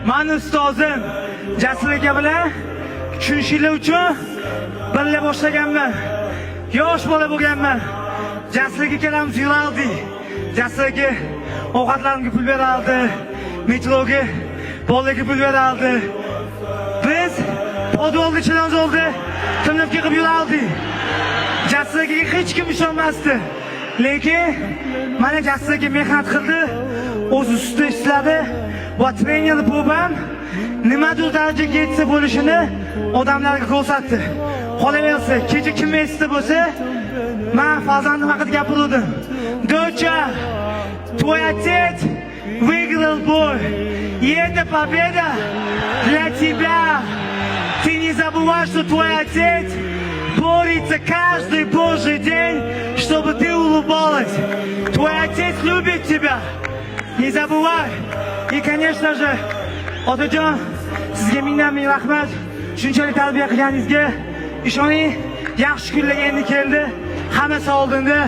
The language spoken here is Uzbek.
Mani ustozim Jasur aka bilan 3 yil uchun birga boshlaganman. Yosh bola bo'lganman. Jasur aka kelamiz yurardik. Jasur aka ovqatlarimga pul berardi, metroga bolaga pul berardi. Biz podvolni ichidan oldi, timlabga qilib yurardik. Jasur akaga hech kim ishonmasdi. Lekin mana Jasur aka mehnat qildi, o'z ustida ishladi va trener bo'lib nimadir darajaga yetsa bo'lishini odamlarga ko'rsatdi. Qolaversa, kecha kim esda bo'lsa, men farzandim haqida gapirdim. Доча, твой отец выиграл бой, и эта победа для тебя. Ты не забывай, что твой отец борется каждый божий день, чтобы ты улыбалась. Твой отец любит тебя. Не забывай. И, конечно же, otajon, sizga ming rahmat. Shunchalik tarbiya qilganingizga ishoning, yaxshi kunlar endi keldi. Hammasi oldinda.